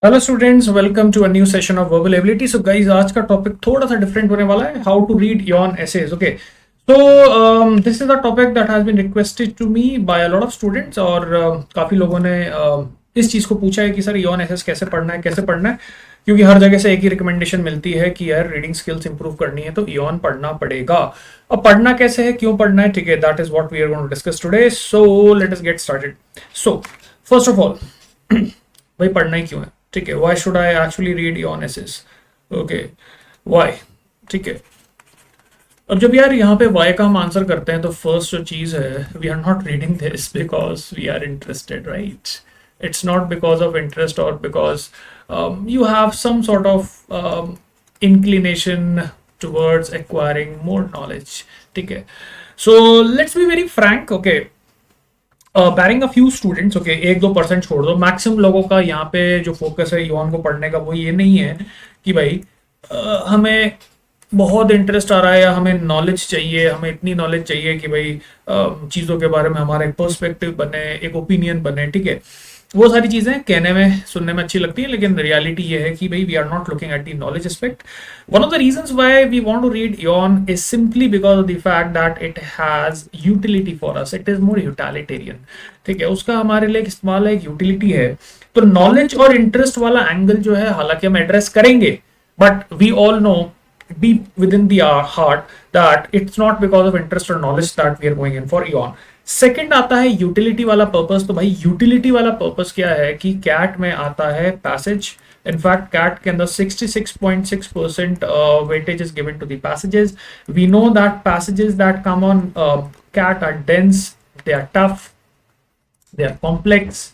Hello students, welcome to a new session of verbal ability. So guys, आज का topic थोड़ा सा different होने वाला है, how to read Aeon essays. Okay, so this is a topic that has been requested to me by a lot of students. और काफी लोगों ने इस चीज को पूछा है कि सर यॉन एसेज कैसे पढ़ना है, कैसे पढ़ना है, क्योंकि हर जगह से एक ही रिकमेंडेशन मिलती है कि यार रीडिंग स्किल्स इंप्रूव करनी है तो यॉन पढ़ना पड़ेगा। अब पढ़ना कैसे है, क्यों पढ़ना है, ठीक है, that is what we are going to discuss today. So let us get started. So first of all, भाई पढ़ना ही क्यों है, ठीक है, why should I actually read your essays, okay, why, ठीक है। अब जब यार यहाँ पे वाई का हम आंसर करते हैं तो फर्स्ट जो चीज है, we are not reading this because we are interested, right? It's not because of interest or because you have some sort of inclination towards acquiring more knowledge, ठीक है। So let's be very frank, okay, bearing a few students, okay, 1-2% छोड़ दो, maximum लोगों का यहाँ पे जो focus है युवान को पढ़ने का वो ये नहीं है कि भाई हमें बहुत इंटरेस्ट आ रहा है या हमें नॉलेज चाहिए, हमें इतनी नॉलेज चाहिए कि भाई चीज़ों के बारे में हमारा एक पर्सपेक्टिव बने, एक ओपिनियन बने, ठीक है। वो सारी चीजें कहने में सुनने में अच्छी लगती है, लेकिन रियलिटी ये है कि भाई we are not looking at the knowledge aspect. One of the reasons why we want to read Aeon is simply because of the fact that it has utility for us, it is more utilitarian, ठीक है, उसका हमारे लिए एक इस्तेमाल है, एक utility है। तो नॉलेज और इंटरेस्ट वाला एंगल जो है, हालांकि हम एड्रेस करेंगे, but we all know deep within the heart that it's not because of interest or knowledge that we are going in for eon. Second आता है यूटिलिटी वाला पर्पस। तो भाई यूटिलिटी वाला पर्पस क्या है कि कैट में आता है पैसेज। इनफैक्ट कैट के अंदर 66.6% weightage is given to the passages. We know that passages that come on CAT are dense, they are tough, they are complex,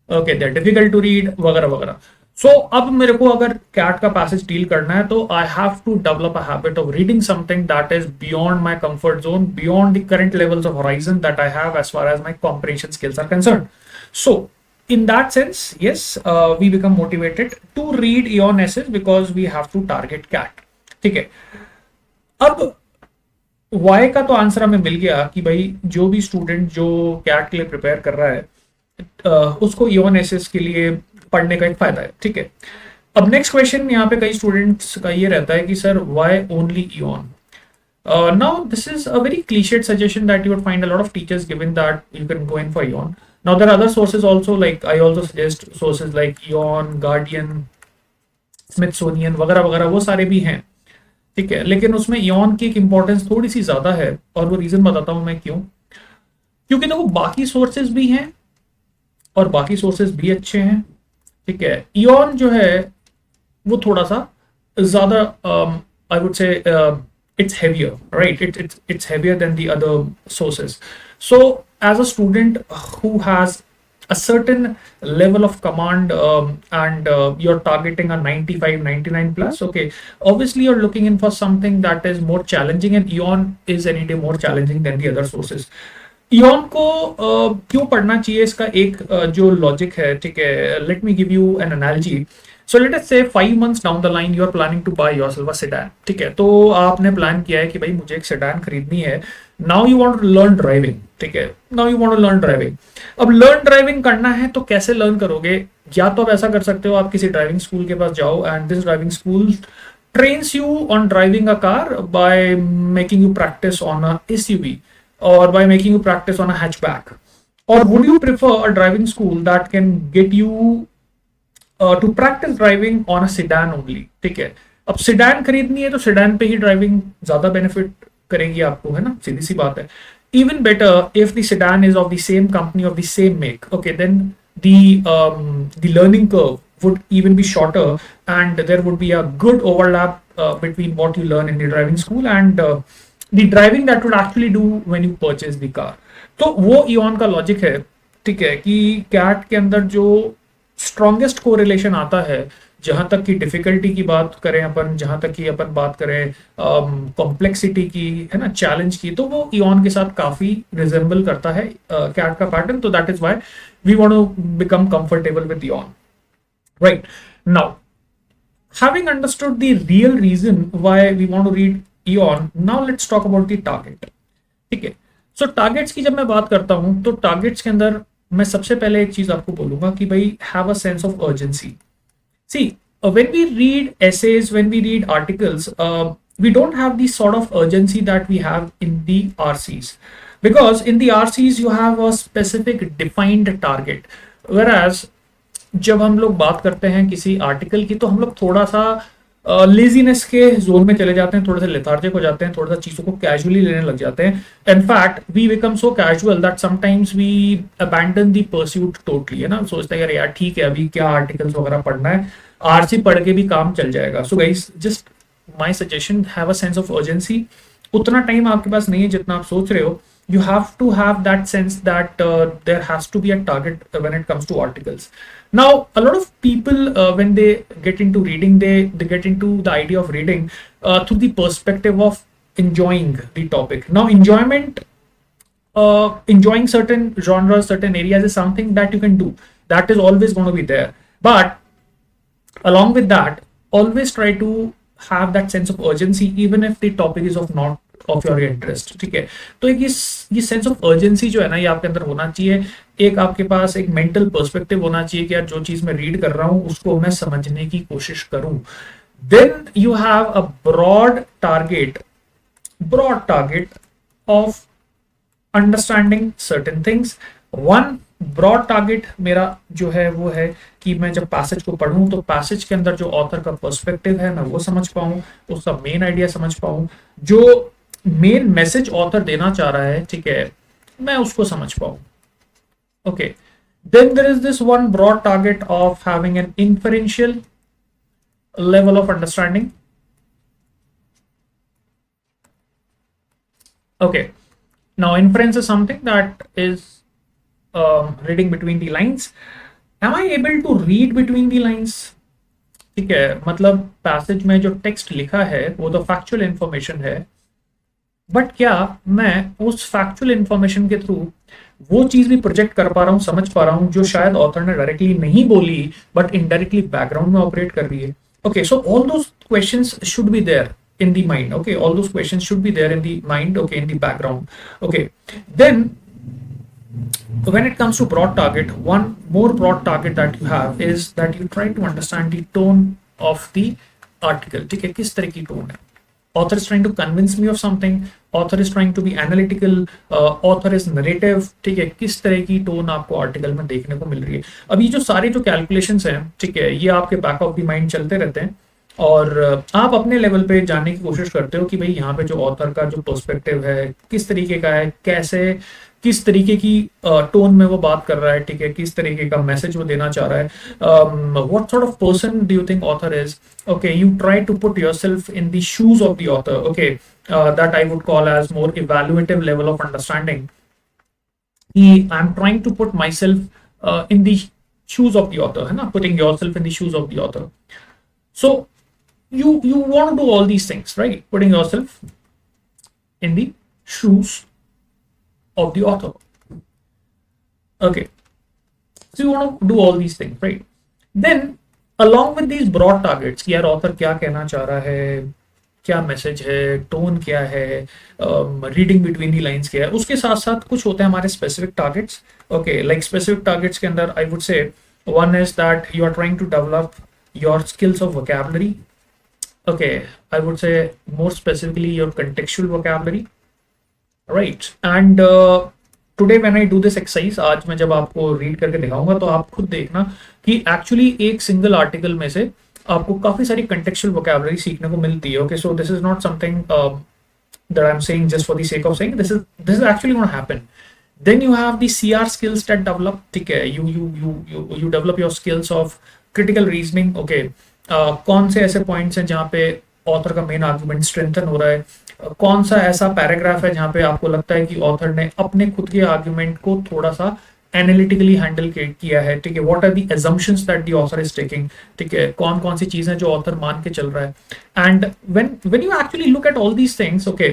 okay, they are difficult to read, वगैरह वगैरह। सो अब मेरे को अगर cat का passage deal करना है तो I have to develop a habit of reading something that is beyond my comfort zone, beyond the current levels of horizon that I have as far as my comprehension skills are concerned. So in that sense, yes, we become motivated to read eon essays because we have to target cat, ठीक है। अब Y का तो answer हमें मिल गया कि भाई जो भी स्टूडेंट जो कैट के लिए प्रिपेयर कर रहा है उसको ईओन एसेस के लिए पढ़ने का एक फायदा है, ठीक है। अब नेक्स्ट क्वेश्चन यहाँ पे कई स्टूडेंट्स का ये रहता है कि sir why only Eon? Now this is a very cliched suggestion that you would find a lot of teachers given that you can go in for eon. Now there are other sources also, like I also suggest sources like eon, guardian, Smithsonian वगैरह वगैरह, वो सारे भी हैं, ठीक है। लेकिन उसमें ईओन की एक इंपॉर्टेंस थोड़ी सी ज्यादा है, और वो रीजन बताता हूं मैं क्यों। क्योंकि देखो बाकी सोर्सेज भी हैं और बाकी सोर्सेज भी अच्छे हैं, ठीक है। ईओन जो है वो थोड़ा सा ज्यादा, आई वुड से it's heavier, right? It's heavier than the other sources. So as a student who has a certain level of command, and you're targeting a 95 99 plus, okay, obviously you're looking in for something that is more challenging, and eon is any day more challenging than the other sources. Eon को क्यों पढ़ना चाहिए, इसका एक जो logic है, ठीक है, let me give you an analogy. So let us say 5 months down the line you are planning to buy yourself a sedan, ठीक है। तो आपने प्लान किया है कि भाई मुझे एक सेडान खरीदनी है। Now you want to learn driving, ठीक है, now you want to learn driving. अब लर्न ड्राइविंग करना है तो कैसे लर्न करोगे? या तो आप ऐसा कर सकते हो, आप किसी ड्राइविंग स्कूल के पास जाओ and this driving school trains you on driving a car by making you practice on a SUV, or by making you practice on a hatchback? Or would you prefer a driving school that can get you to practice driving on a sedan only, ठीक है। अब sedan खरीदनी है तो sedan पे ही driving ज्यादा benefit करेगी आपको, है ना, सीधी सी बात है। Even better if the sedan is of the same company, of the same make, okay, then the learning curve would even be shorter, and there would be a good overlap between what you learn in the driving school and the driving that would actually do when you purchase the car. तो वो Eon का logic है, ठीक है, कि cat के अंदर जो स्ट्रॉन्गेस्ट कोरिलेशन आता है, जहां तक की डिफिकल्टी की बात करें अपन, जहां तक की अपन बात करें कॉम्प्लेक्सिटी की, है ना, चैलेंज की, तो वो ईओन के साथ काफी रिजेंबल करता है कैट का पैटर्न। तो that is why we want to become comfortable with Aeon, right. Now having understood the real reason why we want to read eon, now let's talk about the target, ठीक है। सो targets की जब मैं बात करता हूं तो टारगेट्स के अंदर मैं सबसे पहले एक चीज आपको बोलूंगा कि भाई have a sense of urgency, See, when we read essays, when we read articles, we don't have the sort of urgency that we have in the RCs, because in the RCs you have a specific defined target, whereas जब हम लोग बात करते हैं किसी article की, तो हम लोग थोड़ा सा लेजीनेस के जोन में चले जाते हैं, थोड़ा सा लेथार्जिक हो जाते हैं, थोड़ा सा चीजों को कैजुअली लेने लग जाते हैं. In fact we become so casual that sometimes we abandon the pursuit totally, है ना. सोचते हैं यार ठीक है, अभी क्या आर्टिकल्स वगैरह पढ़ना है, आरसी पढ़ के भी काम चल जाएगा. So guys, just my suggestion, have a sense of urgency. उतना टाइम आपके पास नहीं है जितना आप सोच रहे हो. You have to have that sense that there has to be a target when it comes to articles. Now, a lot of people, when they get into reading, they get into the idea of reading through the perspective of enjoying the topic. Now, enjoying certain genres, certain areas is something that you can do. That is always going to be there. But along with that, always try to have that sense of urgency, even if the topic is of not of your interest. ठीक है, तो एक ये sense of urgency जो है ना, ये आपके अंदर होना चाहिए. एक आपके पास एक मेंटल पर्सपेक्टिव होना चाहिए कि यार जो चीज मैं रीड कर रहा हूं उसको मैं समझने की कोशिश करूं. Then you have a broad target of understanding certain things. One broad target मेरा जो है वो है कि मैं जब पैसेज को पढ़ूं तो पैसेज के अंदर जो ऑथर का पर्सपेक्टिव है मैं वो समझ पाऊं, उसका मेन आइडिया समझ पाऊं, जो मेन मैसेज ऑथर देना चाह रहा है, ठीक है, मैं उसको समझ पाऊं. Okay, then there is this one broad target of having an inferential level of understanding. Okay, now inference is something that is reading between the lines. Am I able to read between the lines? ठीक है, मतलब passage में जो text लिखा है वो तो factual information है, बट क्या मैं उस फैक्चुअल इंफॉर्मेशन के थ्रू वो चीज भी प्रोजेक्ट कर पा रहा हूँ, समझ पा रहा हूँ, जो शायद ऑथर ने डायरेक्टली नहीं बोली बट इनडायरेक्टली बैकग्राउंड में ऑपरेट कर रही है. Okay, so all those questions should be there in the mind. Okay, all those questions should be there in the mind, okay, in the background. Okay, then when it comes to broad target, one more broad target that you have is that you try to understand the tone of the article. ठीक है, किस तरह की tone है. Author is trying to convince me of something, author is trying to be analytical, author is narrative. ठीक है, किस तरह की टोन आपको आर्टिकल में देखने को मिल रही है. अब ये जो सारे जो कैलकुलेशंस हैं, ठीक है, ये आपके बैक ऑफ द माइंड चलते रहते हैं और आप अपने लेवल पे जानने की कोशिश करते हो कि भाई यहाँ पे जो ऑथर का जो पर्सपेक्टिव है किस तरीके का है, कैसे किस तरीके की टोन में वो बात कर रहा है, ठीक है, किस तरीके का मैसेज वो देना चाह रहा है, what sort of person do you think author is. Okay, you try to put yourself in the shoes of the author. Okay, that I would call as more evaluative level of understanding. I am trying to put my self in the shoes of the author, है ना, putting yourself in the shoes of the author. So you want to do all these things, right? Putting yourself in the shoes of the author. Okay, so you want to do all these things, right? Then along with these broad targets, यार author क्या कहना चाह रहा है, क्या message है, tone क्या है, रीडिंग बिटवीन दी लाइंस क्या है, उसके साथ साथ कुछ होते हैं हमारे specific targets. Okay, like specific targets के अंदर I would say one is that you are trying to develop your skills of vocabulary. Okay, I would say more specifically your contextual vocabulary, right? And today when I do this exercise, आज मैं जब आपको read करके दिखाऊंगा तो आप खुद देखना कि actually एक single article में से आपको काफी सारी contextual vocabulary सीखने को मिलती है. Okay, so this is not something that I'm saying just for the sake of saying. This is actually going to happen. Then you have the CR skills that develop. ठीक है, you develop your skills of critical reasoning. Okay. कौन से ऐसे points हैं जहाँ पे author का main argument strengthen हो रहा है, कौन सा ऐसा पैराग्राफ है जहाँ पे आपको लगता है कि ऑथर ने अपने खुद के आर्गुमेंट को थोड़ा सा एनालिटिकली हैंडल किया है. ठीक है, what are the assumptions that the author is taking. ठीक है, कौन कौन सी चीजें जो ऑथर मान के चल रहा है. And when you actually look at all these things, okay,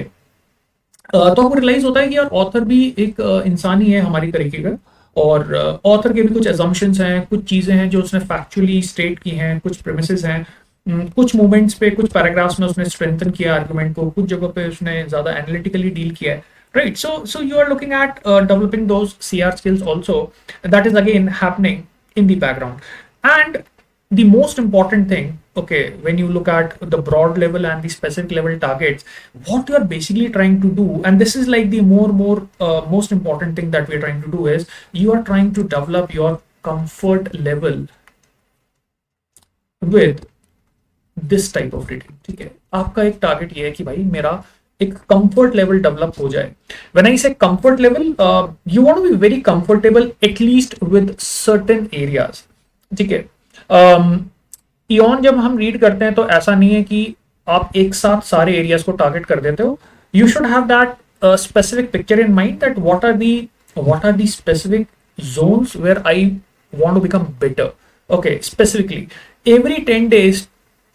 तो आपको रियलाइज होता है कि यार ऑथर भी एक इंसान ही है हमारी तरीके का, और ऑथर के भी कुछ assumptions हैं, कुछ चीजें हैं जो उसने फैक्चुअली स्टेट की हैं, कुछ प्रेमिसेस हैं, कुछ मोमेंट्स पे, कुछ पैराग्राफ्स में उसने स्ट्रेंथन किया आर्गुमेंट को, कुछ जगह पे उसने ज्यादा एनालिटिकली डील किया है, right. So you are looking at developing those CR skills also, that is again happening in the background. And the most important thing, okay, when you look at the broad level and the specific level targets, what you are basically trying to do, and this is like the more most important thing that we are trying to do, is you are trying to develop your comfort level with this type of reading, ठीक है। आपका एक target ये है कि भाई मेरा एक कंफर्ट लेवल डेवलप हो जाए। When I say comfort level, you want to be very comfortable at least with certain areas, ठीक है। इयॉन जब हम रीड करते हैं तो ऐसा नहीं है कि आप एक साथ सारे एरियाज को टारगेट कर देते हो। You should have that specific picture in mind, that what are the specific zones where I want to become better. Okay, specifically every 10 days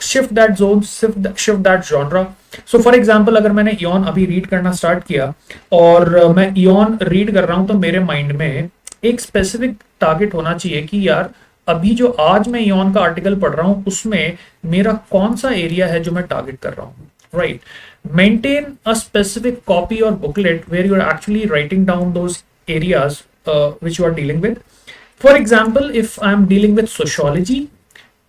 shift that zone, shift that genre. So for example, अगर मैंने ion अभी read करना start किया और मैं ion read कर रहा हूं, तो मेरे माइंड में एक स्पेसिफिक टारगेट होना चाहिए कि यार अभी जो आज मैं इयॉन का आर्टिकल पढ़ रहा हूं उसमें मेरा कौन सा एरिया है जो मैं टारगेट कर रहा हूं, right? Maintain a specific copy or booklet where you are actually writing down those areas which you are dealing with. For example, if I'm dealing with sociology,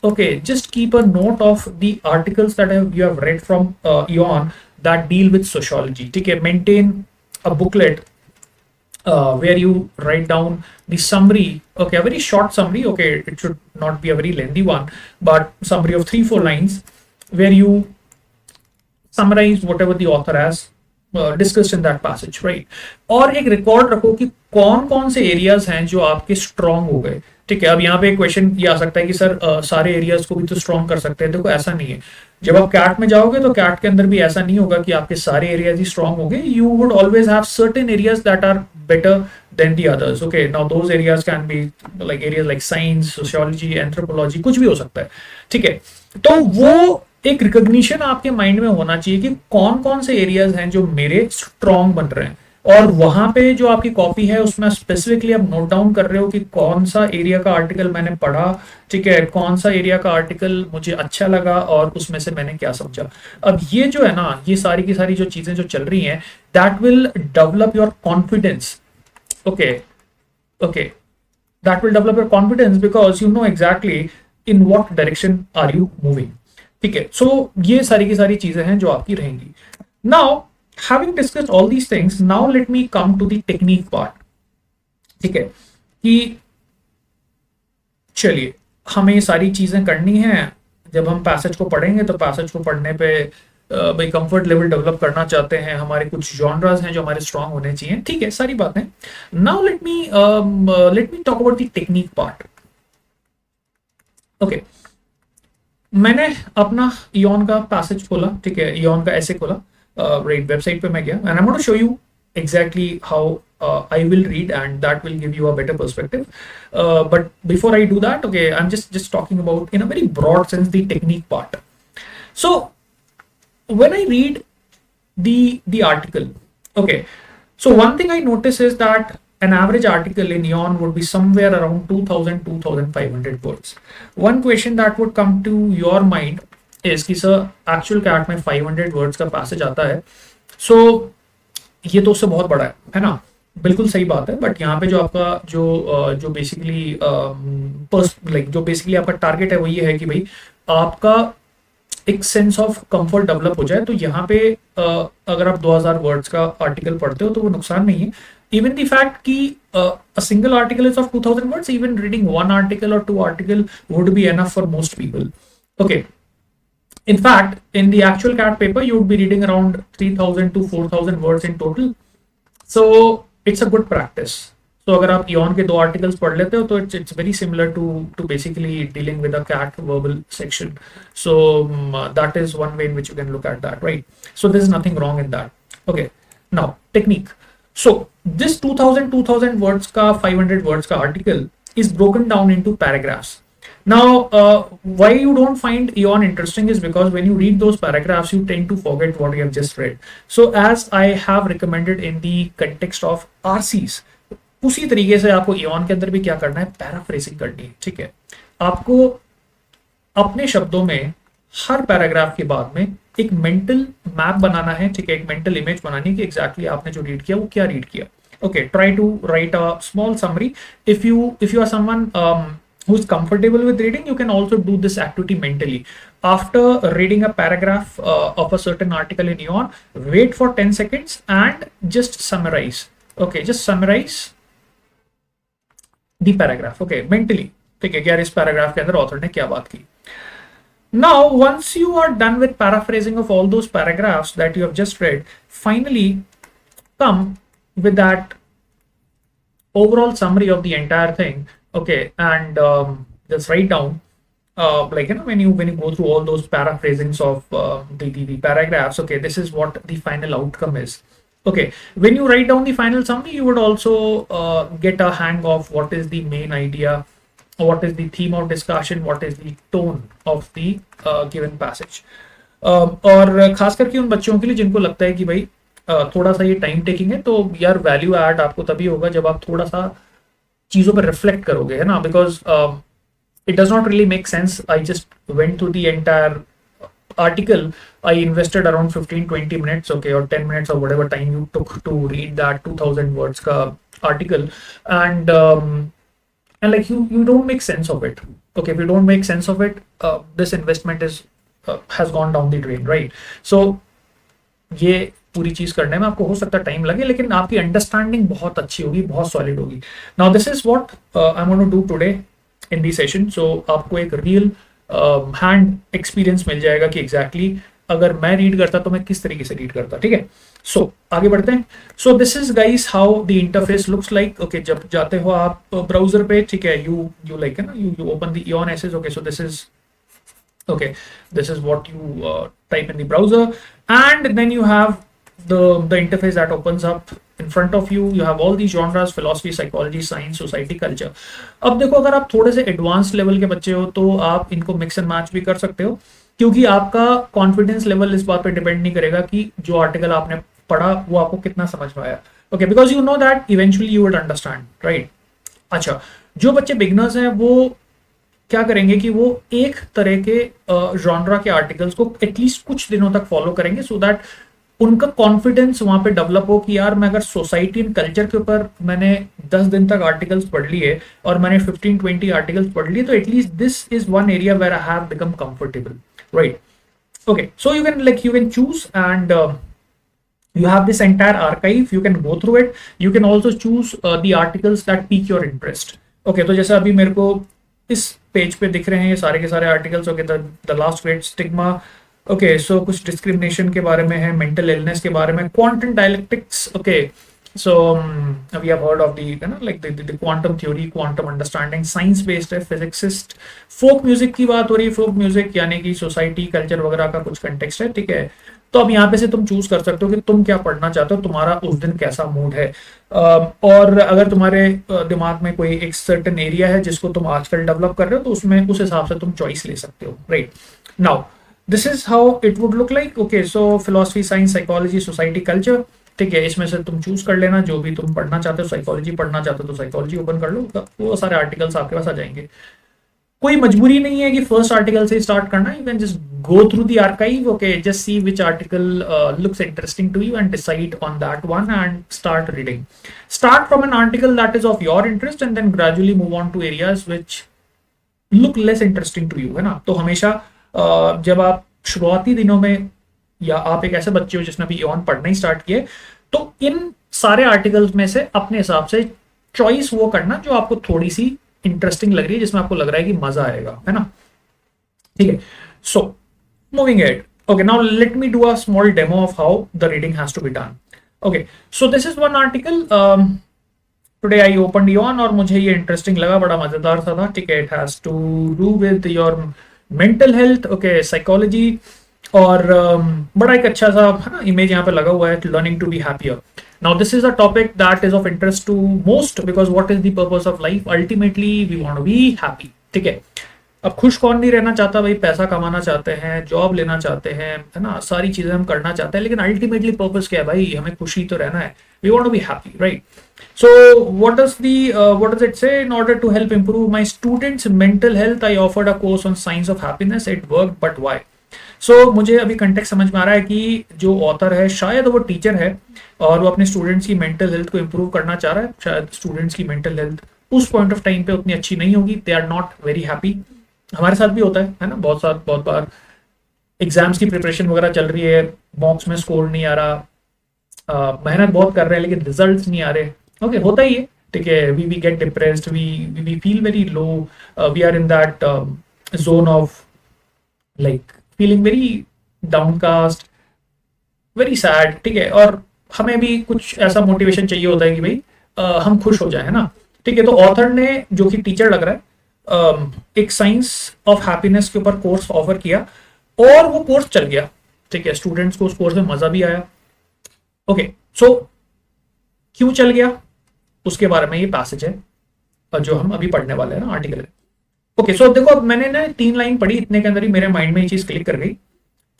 okay, just keep a note of the articles that you have read from Eon that deal with sociology. Okay, maintain a booklet where you write down the summary. Okay, a very short summary. Okay, it should not be a very lengthy one, but summary of 3-4 lines where you summarize whatever the author has discussed in that passage, right? और एक record रखो कि कौन कौन से areas हैं जो आपके स्ट्रॉन्ग हो गए, ठीक है। अब यहाँ पे क्वेश्चन ये आ सकता है कि सर सारे एरियाज को भी तो स्ट्रॉन्ग कर सकते हैं। देखो ऐसा नहीं है, जब आप कैट में जाओगे तो कैट के अंदर भी ऐसा नहीं होगा कि आपके सारे एरियाज ही स्ट्रॉन्ग हो गए। You would always have certain areas that are better than the others. Okay, now those areas can be like areas like science, sociology, anthropology, कुछ भी हो सकता है, ठीक है। तो वो एक रिकॉग्निशन आपके माइंड में होना चाहिए कि कौन कौन से एरियाज हैं जो मेरे स्ट्रॉन्ग बन रहे हैं, और वहां पे जो आपकी कॉपी है उसमें स्पेसिफिकली आप नोट डाउन कर रहे हो कि कौन सा एरिया का आर्टिकल मैंने पढ़ा, ठीक है, कौन सा एरिया का आर्टिकल मुझे अच्छा लगा और उसमें से मैंने क्या समझा। अब ये जो है ना, ये सारी की सारी जो चीजें जो चल रही हैं, that will develop your confidence. Okay okay, that will develop your confidence because you know exactly in what direction are you moving, ठीक है। सो ये सारी की सारी चीजें हैं जो आपकी रहेंगी। Now having discussed all these things, now let me come to the technique part, ठीक है, कि चलिए हमें ये सारी चीजें करनी है। जब हम पैसेज को पढ़ेंगे तो पैसेज को पढ़ने पे भाई कंफर्ट लेवल डेवलप करना चाहते हैं, हमारे कुछ जॉनरास हैं जो हमारे स्ट्रांग होने चाहिए, ठीक है, सारी बातें। Now let me talk about the technique part. Okay, मैंने अपना इयॉन का पैसेज खोला, ठीक है, इयॉन का ऐसे खोला, राइट, वेबसाइट पे मैं गया, and I am going to show you exactly how I will read, and that will give you a better perspective. But before I do that, okay, I'm just talking about in a very broad sense the technique part. So when I read the article, okay, so one thing I notice is that an average article in Eon would be somewhere around 2500 words. One question that would come to your mind is कि sir actual cat में 500 words का passage आता है, सो ये तो उससे बहुत बड़ा है ना, बिल्कुल सही बात है। बट यहाँ पे जो आपका जो बेसिकली लाइक जो बेसिकली आपका टारगेट है वो ये है कि भाई आपका एक सेंस ऑफ कंफर्ट डेवलप हो जाए। तो यहाँ पे अगर आप 2000 वर्ड्स का आर्टिकल पढ़ते हो तो वो नुकसान नहीं है। इवन द फैक्ट कि a single article is of 2000 words, even reading one article or two article would be enough for most people. Okay. In fact, in the actual CAT paper, you would be reading around 3000 to 4000 words in total. So it's a good practice. So अगर आप Eon के 2 articles पढ़ लेते हो तो it's very similar to basically dealing with a CAT verbal section. So that is one way in which you can look at that, right? So there's nothing wrong in that. Okay. Now technique. So this 2000 words का 500 words का article is broken down into paragraphs. Now, why you don't find Eon interesting is because when you read those paragraphs, you tend to forget what you have just read. So, as I have recommended in the context of RCs, उसी तरीके से आपको Eon के अंदर भी क्या करना है, पैराफ्रेजिंग करनी है, ठीक है। आपको अपने शब्दों में हर पैराग्राफ के बाद में एक मेंटल मैप बनाना है, ठीक है, एक मेंटल इमेज बनानी है कि एग्जैक्टली आपने जो रीड किया वो क्या रीड किया। Okay, try to write a small summary. If you are someone who's comfortable with reading, you can also do this activity mentally. After reading a paragraph of a certain article in Eon, wait for 10 seconds and just summarize. Okay, just summarize the paragraph. Okay, mentally. ठीक है, यार इस paragraph के अंदर author ने क्या बात की. Now, once you are done with paraphrasing of all those paragraphs that you have just read, finally come with that overall summary of the entire thing. Okay, and just write down like, you know, when you go through all those paraphrasings of the paragraphs. Okay, this is what the final outcome is. Okay, when you write down the final summary, you would also get a hang of what is the main idea, what is the theme of discussion, what is the tone of the given passage. और खास करके उन बच्चों के लिए जिनको लगता है कि भाई थोड़ा सा ये टाइम टेकिंग है, तो यार वैल्यू ऐड आपको तभी होगा जब आप थोड़ा सा चीजों पर रिफ्लेक्ट करोगे, है ना. Because it does not really make sense. I just went through the entire article. I invested around 15-20 minutes, okay, or 10 minutes or whatever time you took to read that 2000 words ka article, and like you don't make sense of it. Okay, if you don't make sense of it, this investment is has gone down the drain, right? So ये पूरी चीज करने में आपको हो सकता है time लगे, लेकिन आपकी अंडरस्टैंडिंग बहुत अच्छी होगी, बहुत सॉलिड होगी. Now this is what I am going to do today in the session. सो आपको एक रियल हैंड एक्सपीरियंस मिल जाएगा कि एग्जैक्टली अगर मैं रीड करता तो मैं किस तरीके से रीड करता. ठीक है, सो आगे बढ़ते हैं. सो this is guys how the interface looks like. Okay, जब जाते हो आप ब्राउजर पे, ठीक है, यू लाइक है ना, you open the Eon essays. Okay, so this is okay, this is what you type in the browser, and then you have the interface that opens up in front of you. You have all these genres: philosophy, psychology, science, society, culture. अब देखो, अगर आप थोड़े से advance level के बच्चे हो तो आप इनको मिक्स एंड मैच भी कर सकते हो, क्योंकि आपका कॉन्फिडेंस लेवल इस बात पे डिपेंड नहीं करेगा कि जो आर्टिकल आपने पढ़ा वो आपको कितना समझ में आया. Okay, because you know that eventually you will understand, right. अच्छा, जो बच्चे बिगनर्स हैं वो क्या करेंगे कि वो एक तरह के जॉनरा के आर्टिकल्स को एटलीस्ट कुछ दिनों तक फॉलो करेंगे, सो दैट उनका कॉन्फिडेंस वहां पे डेवलप हो कि यार मैं अगर सोसाइटी एंड कल्चर के ऊपर मैंने 10 दिन तक आर्टिकल्स पढ़ लिए और मैंने 15-20 आर्टिकल्स पढ़ लिए, तो at least this is one area where I have become comfortable, right. Okay, so you can choose, and you have this entire archive. You can go through it. You can also choose the articles that pique your interest. Okay, तो जैसे अभी मेरे को इस page पे दिख रहे हैं ये सारे के सारे articles. Okay, the last great stigma. Okay, so कुछ डिस्क्रिमिनेशन के बारे में है, मेंटल इलनेस के बारे में, quantum dialectics. Okay, so we have heard of the like the quantum theory, quantum understanding, science based है, फिजिक्सिस्ट. फोक म्यूजिक की बात हो रही है. फोक म्यूजिक यानी कि सोसाइटी, कल्चर वगैरह का कुछ कंटेक्स्ट है. ठीक है, तो अब यहाँ पे से तुम चूज कर सकते हो कि तुम क्या पढ़ना चाहते हो, तुम्हारा उस दिन कैसा मूड है, और अगर तुम्हारे दिमाग में कोई एक सर्टेन एरिया है जिसको तुम आजकल डेवलप कर रहे हो, तो उसमें उस हिसाब से तुम चॉइस ले सकते हो, right. Now this is how it would look like. Okay, so philosophy, science, psychology, society, culture. ठीक है, इसमें से तुम चूज कर लेना जो भी तुम पढ़ना चाहते हो. साइकोलॉजी पढ़ना चाहते हो तो साइकोलॉजी ओपन कर लो, वो सारे आर्टिकल्स आपके पास आ जाएंगे. कोई मजबूरी नहीं है कि फर्स्ट आर्टिकल से स्टार्ट करना. You can just go through the archive. Okay, just see which article looks interesting to you and decide on that one and start reading. Start from an article that is of your interest and then gradually move on to areas which look less interesting to you, है ना. तो हमेशा जब आप शुरुआती दिनों में, या आप एक ऐसे बच्चे हो जिसने अभी Eon पढ़ना ही स्टार्ट किया, तो इन सारे आर्टिकल्स में से अपने हिसाब से चॉइस वो करना जो आपको थोड़ी सी इंटरेस्टिंग लग रही है, जिसमें आपको लग रहा है कि मजा आएगा, है ना. ठीक है, सो moving ahead. Okay, now let me do a small demo of how the reading has to be done. Okay, so this is one article. Today I opened Eon और मुझे ये interesting लगा, बड़ा मजेदार सा था. ठीक है, it has to do with your mental health. Okay, psychology, और बड़ा एक अच्छा सा है ना इमेज यहाँ पे लगा हुआ है, learning to be happier. Now this is a topic that is of interest to most because what is the purpose of life? Ultimately we want to be happy. ठीक है, अब खुश कौन नहीं रहना चाहता भाई. पैसा कमाना चाहते हैं, जॉब लेना चाहते हैं, है ना, सारी चीजें हम करना चाहते हैं, लेकिन अल्टीमेटली पर्पस क्या है भाई, हमें खुशी तो रहना है. We want to be happy, right. So what does it say? In order to help improve my students mental health I offered a course on science of happiness. It work, but why? So मुझे अभी context समझ में आ रहा है कि जो author है शायद वो टीचर है और वो अपने स्टूडेंट्स की मेंटल हेल्थ को इंप्रूव करना चाह रहा है. शायद स्टूडेंट्स की मेंटल हेल्थ उस पॉइंट ऑफ टाइम पे उतनी अच्छी नहीं होगी, they are not very happy. हमारे साथ भी होता है ना, बहुत बार एग्जाम्स की प्रिपरेशन वगैरह चल रही है, मॉक्स में स्कोर नहीं आ रहा, मेहनत बहुत कर रहे हैं लेकिन रिजल्ट्स नहीं आ रहे। ओके, होता ही है, ठीक है। We get depressed, we feel very low, we are in that zone of like feeling very downcast, very sad, ठीक है। और हमें भी कुछ ऐसा मोटिवेशन चाहिए होता है कि भाई हम खुश हो जाए, है ना, ठीक है। तो ऑथर ने, जो कि टीचर लग रहा है, एक साइंस ऑफ हैप्पीनेस के ऊपर कोर्स ऑफर किया और वो कोर्स चल गया, ठीक है। स्टूडेंट्स को उस कोर्स में मजा भी आया। ओके, सो क्यों चल गया उसके बारे में ये पैसेज है जो हम अभी पढ़ने वाले हैं ना, आर्टिकल है। ओके, सो देखो, अब मैंने ना 3 लाइन पढ़ी, इतने के अंदर ही मेरे माइंड में ये चीज क्लिक कर गई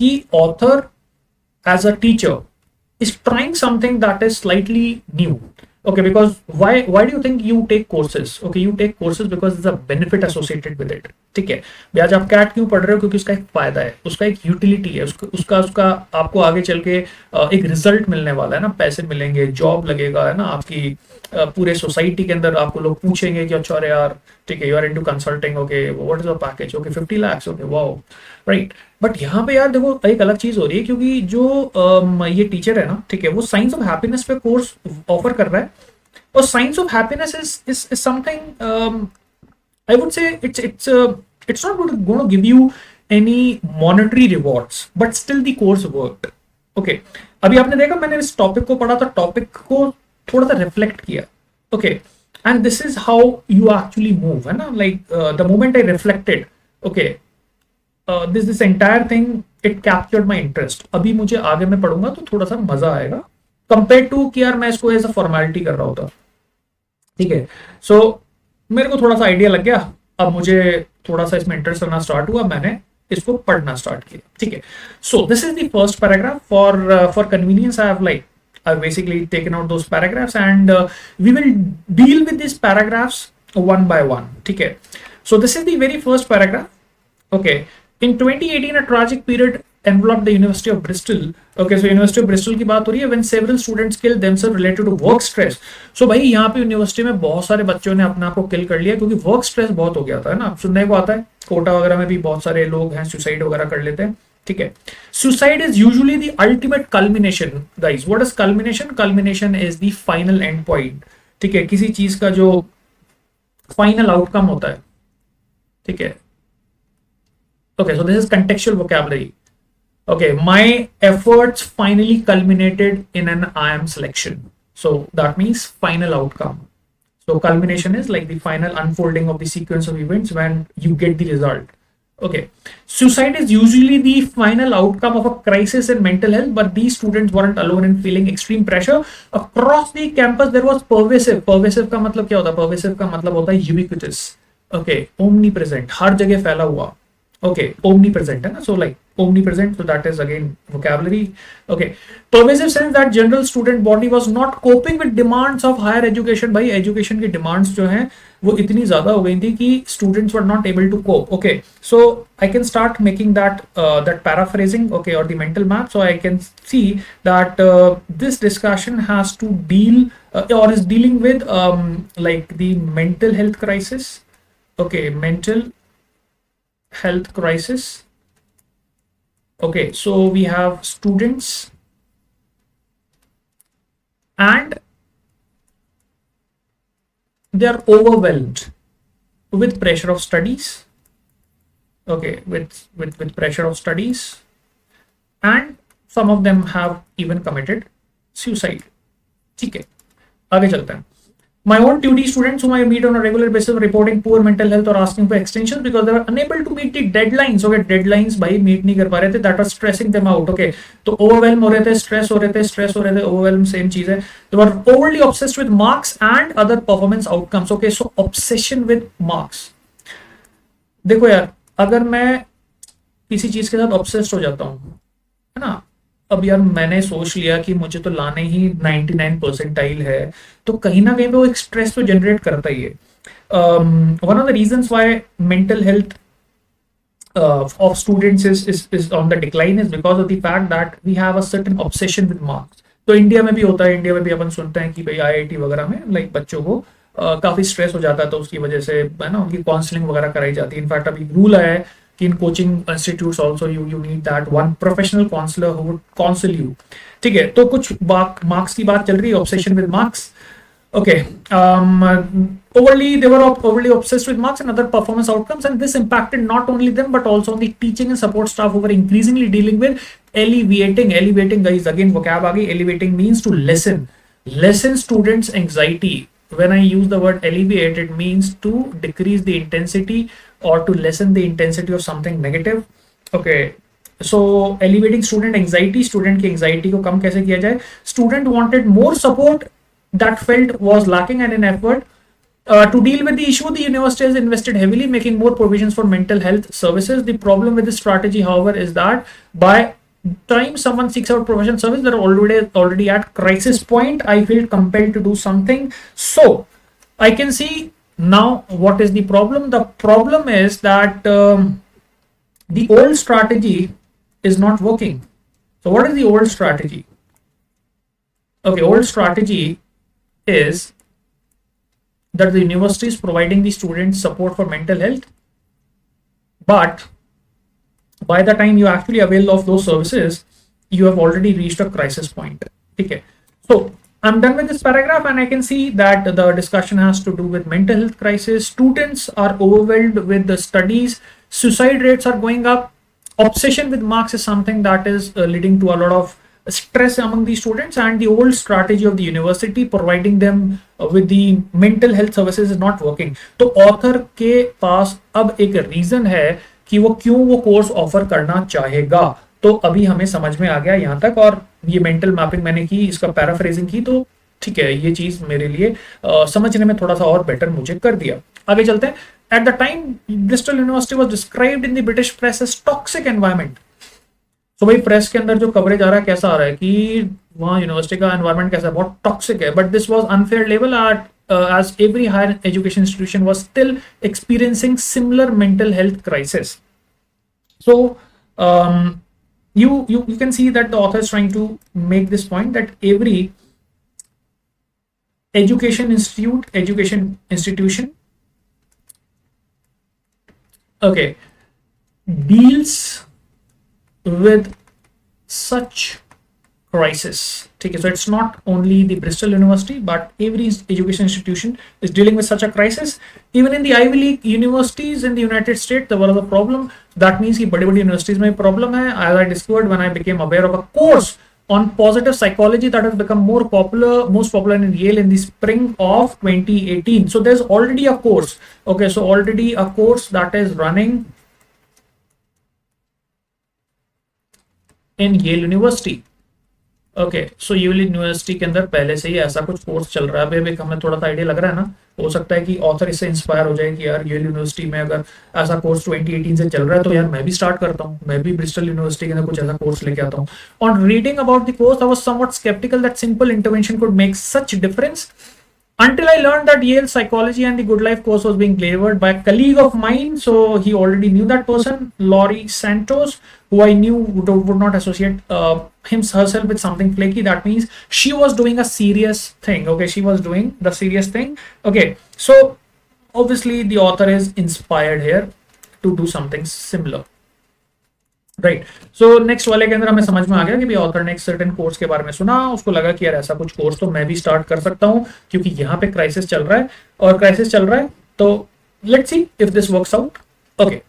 कि author as a teacher is trying something that is slightly new. Okay, because why do you think you take courses? Okay, you take courses because there's a benefit associated with it. ठीक है भैया, आज आप cat क्यों पढ़ रहे हो? क्योंकि उसका एक फायदा है, उसका एक यूटिलिटी है, उसका आपको आगे चल के एक रिजल्ट मिलने वाला है ना, पैसे मिलेंगे, जॉब लगेगा, है ना, आपकी पूरे सोसाइटी के अंदर आपको लोग पूछेंगे कि अच्छा अरे यार, ठीक है, you are into consulting, okay, what is the package, okay 50 lakhs, okay, wow, right. But यहाँ पे यार देखो एक अलग चीज हो रही है, क्योंकि जो ये टीचर है ना, ठीक है, वो साइंस ऑफ हैप्पीनेस पे कोर्स ऑफर कर रहा है। और science of happiness is something, I would से it's not going to give you any monetary rewards, but still the course worked. Okay, अभी आपने देखा, मैंने इस टॉपिक को पढ़ा था, टॉपिक को थोड़ा सा रिफ्लेक्ट किया, okay, and this is how you actually move, है ना, like the moment I reflected, okay, this entire thing it captured my interest. अभी मुझे आगे मैं पढ़ूंगा तो थोड़ा सा मजा आएगा कंपेयर टू कि यार मैं इसको एज अ फॉर्मेलिटी कर रहा होता, ठीक है। सो मेरे को थोड़ा सा आइडिया लग गया, अब मुझे थोड़ा सा इसमें इंटरेस्ट करना स्टार्ट हुआ, मैंने इसको पढ़ना स्टार्ट किया, ठीक है। सो this is the first paragraph. For convenience I have like I've basically taken out those paragraphs and we will deal with these paragraphs one by one, ठीक है। So this is the very first paragraph. Okay, in 2018 a tragic period enveloped the University of Bristol. Okay, so University of Bristol की बात हो रही है, when several students killed themselves related to work stress. So भाई यहाँ पे university में बहुत सारे बच्चों ने अपने आप को किल कर लिया क्योंकि वर्क स्ट्रेस बहुत हो गया था, है ना, सुनने को आता है, कोटा वगैरह में भी बहुत सारे लोग हैं सुसाइड वगैरह कर लेते हैं, ठीक है। Suicide is usually the ultimate culmination, guys. What is culmination? Culmination is the final and point, ठीक है, किसी चीज का जो फाइनल आउटकम होता है, ठीक है। Okay, so this is contextual vocabulary. Okay, my efforts finally culminated in an IIM selection. So that means final outcome. So culmination is like the final unfolding of the sequence of events when you get the result. Okay, suicide is usually the final outcome of a crisis in mental health, but these students weren't alone in feeling extreme pressure. Across the campus there was pervasive का मतलब क्या होता है? Pervasive का मतलब होता है ubiquitous. Okay, omnipresent, हर जगह फैला हुआ। Okay, omnipresent है ना, so like omnipresent, so that is again vocabulary. Okay, pervasive sense that general student body was not coping with demands of higher education. भाई education की demands जो हैं वो इतनी ज्यादा हो गई थी कि students were not able to cope. Okay, so I can start making that paraphrasing, okay, or the mental map. So I can see that this discussion has to deal or is dealing with like the mental health crisis. Okay, mental health crisis. Okay, so we have students and they are overwhelmed with pressure of studies. Okay, with pressure of studies, and some of them have even committed suicide. ठीक है, आगे चलते हैं। My own TUD students whom I meet on a regular basis reporting poor mental health or asking for extensions because they were unable to meet the deadlines. Okay, deadlines भाई meet नहीं कर पा रहे थे, that was stressing them out. Okay, तो overwhelm हो रहे थे, stress हो रहे थे, overwhelm same चीज है। They were overly obsessed with marks and other performance outcomes. Okay, so obsession with marks. देखो यार, अगर मैं किसी चीज के साथ obsessed हो जाता हूँ, है ना, अब यार मैंने सोच लिया कि मुझे तो लाने ही 99 परसेंटाइल है, तो कहीं ना कहीं पे वो एक स्ट्रेस तो जनरेट करता ही है। One of the reasons why mental health of students is on the decline is because of the fact that we have a certain obsession with marks. तो इंडिया में भी होता है, इंडिया में भी अपन सुनते हैं कि भाई आईआईटी वगैरह में लाइक बच्चों को काफी स्ट्रेस हो जाता है, तो उसकी वजह से है ना उनकी काउंसलिंग वगैरह कराई जाती है। इनफैक्ट अभी रूल आया है कि in coaching institutes also you need that one professional counsellor who would counsel you. ठीक है, तो कुछ मार्क्स की बात चल रही है, obsession with marks. Okay. They were overly obsessed with marks and other performance outcomes, and this impacted not only them but also on the teaching and support staff who were increasingly dealing with elevating. Elevating, guys, again vocab aa gayi. Elevating means to lessen students' anxiety. When I use the word alleviate, it means to decrease the intensity or to lessen the intensity of something negative. Okay. So elevating student anxiety, student की anxiety को कम कैसे किया जाए? Student wanted more support that felt was lacking, and in effort to deal with the issue, the university has invested heavily, making more provisions for mental health services. The problem with this strategy, however, is that by time someone seeks out professional service, they're already at crisis point. I feel compelled to do something. So I can see now what is the problem. The problem is that the old strategy is not working. So what is the old strategy? Okay, old strategy is that the university is providing the students support for mental health, but by the time you actually avail of those services, you have already reached a crisis point. Okay, so I'm done with this paragraph, and I can see that the discussion has to do with mental health crisis. Students are overwhelmed with the studies, suicide rates are going up, obsession with marks is something that is leading to a lot of stress among the students, and the old strategy of the university providing them with the mental health services is not working. तो author के पास अब एक reason है कि वो क्यों वो course offer करना चाहेगा। तो अभी हमें समझ में आ गया यहाँ तक, और ये मेंटल मैपिंग मैंने की, इसका पैराफ्रेजिंग की, तो ठीक है, ये चीज मेरे लिए समझने में थोड़ा सा और बेटर मुझे कर दिया। आगे चलते हैं। At the time Bristol University was described in the British press as toxic environment. तो भाई प्रेस के अंदर जो कवरेज आ रहा है कैसा आ रहा है कि वहाँ यूनिवर्सिटी का एनवायरनमेंट कैसा है, बहुत टॉक्सिक है। But this was unfair level at as every higher education institution was still experiencing similar mental health crisis. So you can see that the author is trying to make this point that every education institution okay deals with such crisis. Okay, so it's not only the Bristol University, but every education institution is dealing with such a crisis. Even in the Ivy League universities in the United States, there was a problem. That means कि बड़ी-बड़ी universities में problem है. As I discovered when I became aware of a course on positive psychology that has become most popular in Yale in the spring of 2018. So there's already a course. Okay, so already a course that is running in Yale University. Okay, so Yale university के अंदर पहले से ही ऐसा कुछ course चल रहा है। अभी हमें थोड़ा सा आइडिया लग रहा है ना, हो सकता है कि ऑथर इससे इंस्पायर हो जाए कि यार यूएल यूनिवर्सिटी में अगर ऐसा कोर्स 2018 से चल रहा है तो यार मैं भी स्टार्ट करता हूँ, मैं भी ब्रिस्टल यूनिवर्सिटी के अंदर कुछ ऐसा कोर्स लेके आता हूँ। On reading about the course I was somewhat sceptical that simple intervention could make such difference until I learned that Yale psychology and the Good Life course was being delivered by a colleague of mine. So he already knew that person, Laurie Santos, who I knew would not associate herself with something flaky. That means she was doing a serious thing. Okay, she was doing the serious thing. Okay, so obviously the author is inspired here to do something similar. Right, so next वाले के अंदर हमें समझ में आ गया कि भाई author ने एक सर्टेन कोर्स के बारे में सुना, उसको लगा कि यार ऐसा कुछ कोर्स तो मैं भी स्टार्ट कर सकता हूँ क्योंकि यहाँ पे क्राइसिस चल रहा है, और क्राइसिस चल रहा है तो let's see if this works out. Okay,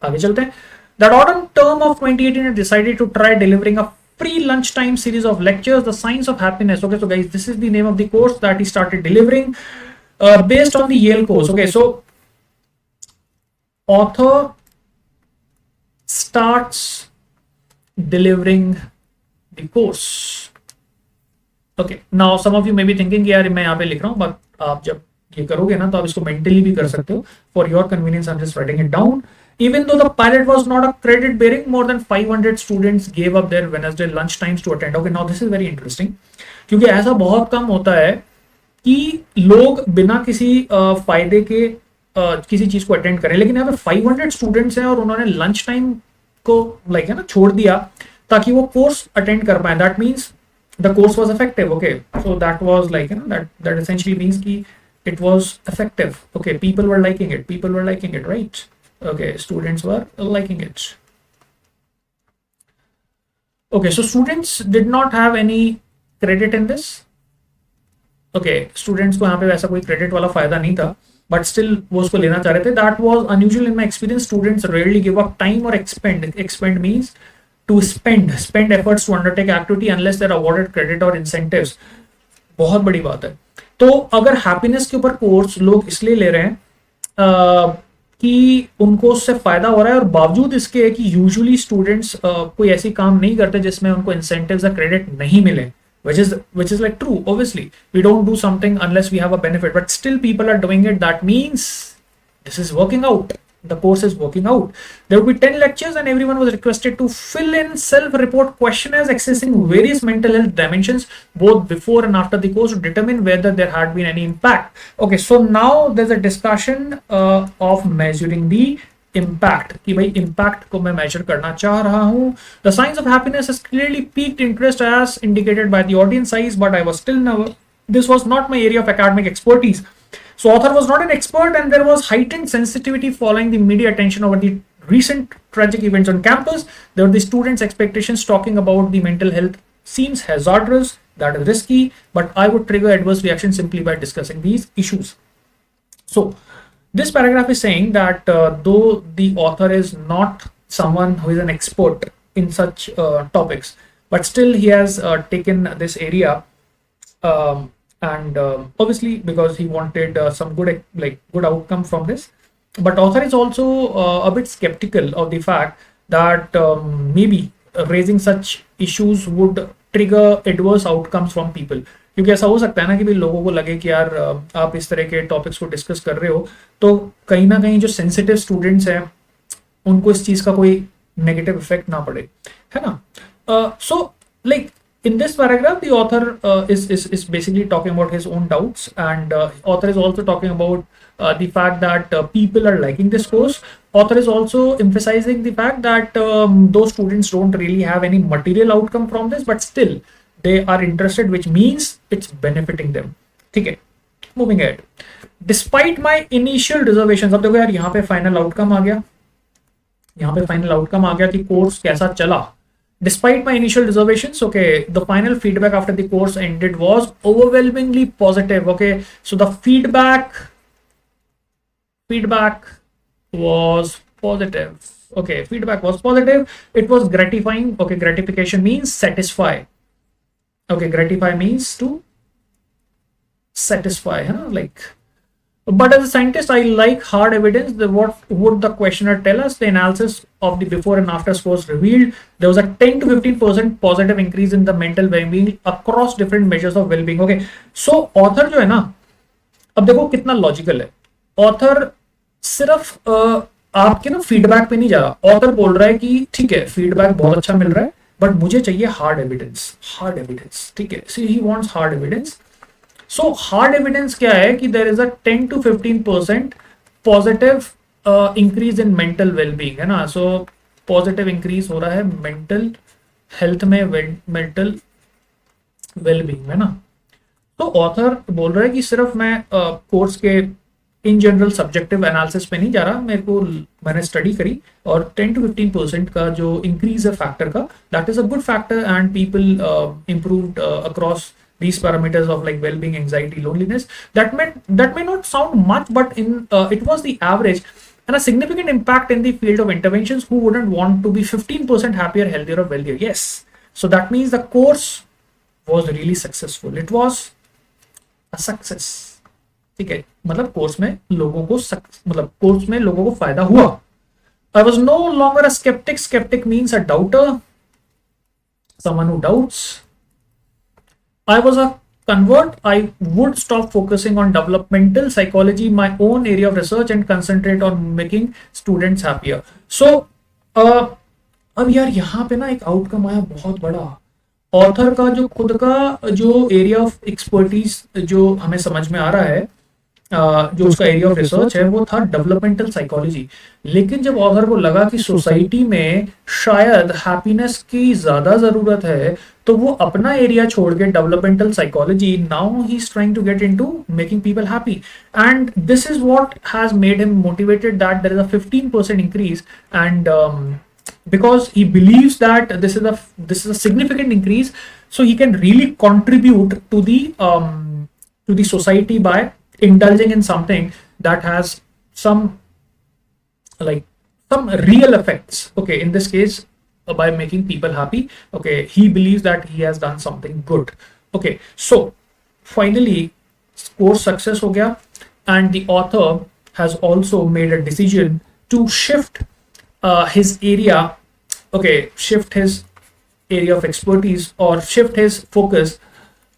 आगे चलते हैं। That autumn term of 2018 had decided to try delivering a free lunchtime series of lectures, The Science of Happiness. Okay, so guys, this is the name of the course that he started delivering based on the Yale course. Okay, so author starts delivering the course. Okay, now some of you may be thinking कि यार मैं यहाँ पे लिख रहा हूँ, but आप जब ये करोगे ना तो आप इसको mentally भी कर सकते हो। For your convenience, I'm just writing it down. Even though the pilot was not a credit bearing, more than 500 students gave up their Wednesday lunch times to attend. Okay, now this is very interesting, क्योंकि ऐसा बहुत कम होता है कि लोग बिना किसी फायदे के किसी चीज को अटेंड करें, लेकिन यहाँ पे 500 स्टूडेंट्स हैं और उन्होंने लंच टाइम को लाइक है ना छोड़ दिया ताकि वो कोर्स अटेंड कर पाए। That means the course was effective. Okay, so that was like that essentially means कि it was effective. Okay, people were liking it, right? Okay, students were liking it. Okay, so students did not have any credit in this. Okay, students को यहाँ पे वैसा कोई credit वाला फायदा नहीं था, but still वो उसको लेना चाह रहे थे. That was unusual in my experience. Students rarely give up time or expend means to spend efforts to undertake activity unless they're awarded credit or incentives. बहुत बड़ी बात है. तो अगर हैप्पीनेस के ऊपर कोर्स लोग इसलिए ले रहे हैं कि उनको उससे फायदा हो रहा है, और बावजूद इसके कि यूजुअली स्टूडेंट्स कोई ऐसी काम नहीं करते जिसमें उनको इंसेंटिव्स या क्रेडिट नहीं मिले, which is like true. Obviously we don't do something unless we have a benefit, but still people are doing it. That means this is working out. The course is working out. There will be 10 lectures and everyone was requested to fill in self-report questionnaires accessing various mental health dimensions both before and after the course to determine whether there had been any impact. Okay, so now there's a discussion of measuring the impact कि भाई impact को मैं measure करना चाह रहा हूँ. The signs of happiness has clearly piqued interest as indicated by the audience size, but I was still never. This was not my area of academic expertise. So author was not an expert, and there was heightened sensitivity following the media attention over the recent tragic events on campus. There were the students' expectations talking about the mental health seems hazardous, that is risky, but I would trigger adverse reaction simply by discussing these issues. So this paragraph is saying that though the author is not someone who is an expert in such topics, but still he has taken this area and obviously because he wanted some good outcome from this. But author is also a bit skeptical of the fact that maybe raising such issues would trigger adverse outcomes from people. क्योंकि ऐसा हो सकता है ना कि भी लोगों को लगे कि यार आप इस तरह के टॉपिक्स को डिस्कस कर रहे हो तो कहीं ना कहीं जो सेंसिटिव स्टूडेंट्स हैं उनको इस चीज का कोई नेगेटिव इफेक्ट ना पड़े, है ना. So like in this paragraph the author is basically talking about his own doubts, and author is also talking about the fact that people are liking this course. Author is also emphasizing the fact that those students don't really have any material outcome from this, but still they are interested, which means it's benefiting them. ठीक है, moving ahead. Despite my initial reservations, अब देखो यार यहाँ पे final outcome आ गया, यहाँ पे फाइनल आउटकम आ गया कि कोर्स कैसा चला. Despite my initial reservations, okay, the final feedback after the course ended was overwhelmingly positive. Okay, so the feedback was positive. Okay, feedback was positive. It was gratifying. Okay, gratification means satisfy. Okay, gratify means to satisfy, huh? Like. But as a scientist, I like hard evidence. What would the questionnaire tell us? The analysis of the before and after scores revealed there was a 10 to 15% positive increase in the mental well-being across different measures of well-being. Okay, so author जो है ना, अब देखो कितना logical है. Author सिर्फ आपके ना फीडबैक पे नहीं जा रहा. ऑथर बोल रहा है कि ठीक है फीडबैक बहुत अच्छा मिल रहा है बट मुझे चाहिए हार्ड एविडेंस. ठीक है, see he wants hard evidence. So hard evidence क्या है कि there is a 10 to 15% positive increase in mental well-being, है ना. So positive increase हो रहा है mental health में, mental well-being, है ना. तो author बोल रहा है कि सिर्फ मैं कोर्स के इन जनरल सब्जेक्टिव एनालिसिस पे नहीं जा रहा, मैंने स्टडी करी और 10 to 15% का जो इंक्रीज है फैक्टर का, that is a good factor and people improved across these parameters of like well-being, anxiety, loneliness. That may not sound much, but it was the average and a significant impact in the field of interventions. Who wouldn't want to be 15% happier, healthier, or wealthier? Yes. So that means the course was really successful. It was a success. ठीक है, मतलब course में लोगों को फायदा हुआ. I was no longer a skeptic. Skeptic means a doubter, someone who doubts. I was a convert. I would stop focusing on developmental psychology, my own area of research, and concentrate on making students happier. So, अब यार यहाँ पे ना एक outcome आया बहुत बड़ा. Author का जो खुद का जो एरिया ऑफ एक्सपर्टीज जो हमें समझ में आ रहा है, जो उसका एरिया ऑफ रिसर्च है वो था डेवलपमेंटल साइकोलॉजी. लेकिन जब ऑथर को लगा कि सोसाइटी में शायद हैप्पीनेस की ज्यादा जरूरत है तो वो अपना एरिया छोड़ के developmental psychology, now he is trying to get into making people happy, and this is what has made him motivated that there is a 15% increase, and because he believes that this is a significant increase, so he can really contribute to the society by indulging in something that has some like some real effects. Okay, in this case, by making people happy. Okay, he believes that he has done something good. Okay, so finally course success ho gaya, and the author has also made a decision to shift his area. Okay, shift his area of expertise, or shift his focus